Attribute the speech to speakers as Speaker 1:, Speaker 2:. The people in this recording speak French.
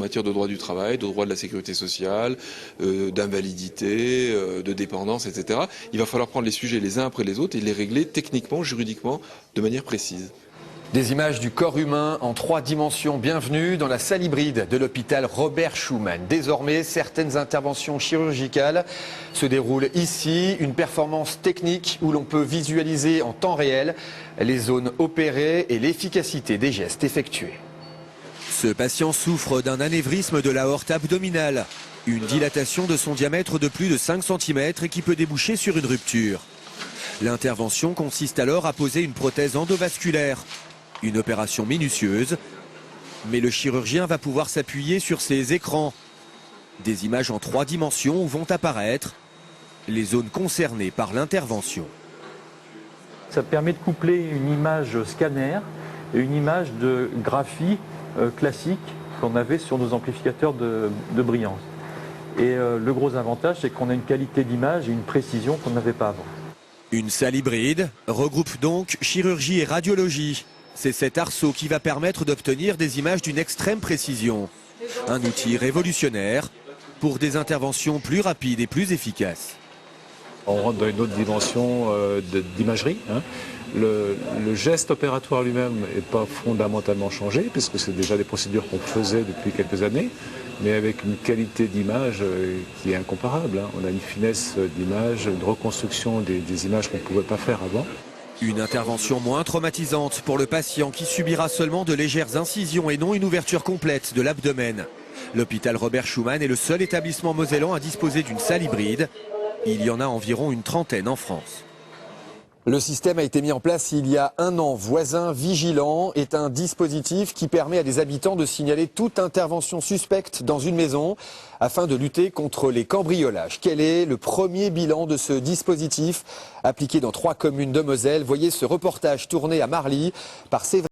Speaker 1: En matière de droit du travail, de droit de la sécurité sociale, d'invalidité, de dépendance, etc. Il va falloir prendre les sujets les uns après les autres et les régler techniquement, juridiquement, de manière précise.
Speaker 2: Des images du corps humain en 3 dimensions. Bienvenue dans la salle hybride de l'hôpital Robert Schuman. Désormais, certaines interventions chirurgicales se déroulent ici. Une performance technique où l'on peut visualiser en temps réel les zones opérées et l'efficacité des gestes effectués.
Speaker 3: Ce patient souffre d'un anévrisme de l'aorte abdominale. Une dilatation de son diamètre de plus de 5 cm et qui peut déboucher sur une rupture. L'intervention consiste alors à poser une prothèse endovasculaire. Une opération minutieuse, mais le chirurgien va pouvoir s'appuyer sur ces écrans. Des images en 3 dimensions où vont apparaître les zones concernées par l'intervention.
Speaker 4: Ça permet de coupler une image scanner et une image de graphie classique qu'on avait sur nos amplificateurs de brillance. Et le gros avantage, c'est qu'on a une qualité d'image et une précision qu'on n'avait pas avant.
Speaker 3: Une salle hybride regroupe donc chirurgie et radiologie. C'est cet arceau qui va permettre d'obtenir des images d'une extrême précision. Un outil révolutionnaire pour des interventions plus rapides et plus efficaces.
Speaker 5: On rentre dans une autre dimension d'imagerie. Le geste opératoire lui-même n'est pas fondamentalement changé, puisque c'est déjà des procédures qu'on faisait depuis quelques années, mais avec une qualité d'image qui est incomparable. On a une finesse d'image, une reconstruction des images qu'on ne pouvait pas faire avant.
Speaker 3: Une intervention moins traumatisante pour le patient qui subira seulement de légères incisions et non une ouverture complète de l'abdomen. L'hôpital Robert Schuman est le seul établissement mosellan à disposer d'une salle hybride. Il y en a environ une trentaine en France.
Speaker 2: Le système a été mis en place il y a 1 an. Voisin Vigilant est un dispositif qui permet à des habitants de signaler toute intervention suspecte dans une maison afin de lutter contre les cambriolages. Quel est le premier bilan de ce dispositif appliqué dans 3 communes de Moselle? Voyez ce reportage tourné à Marly par Séverine.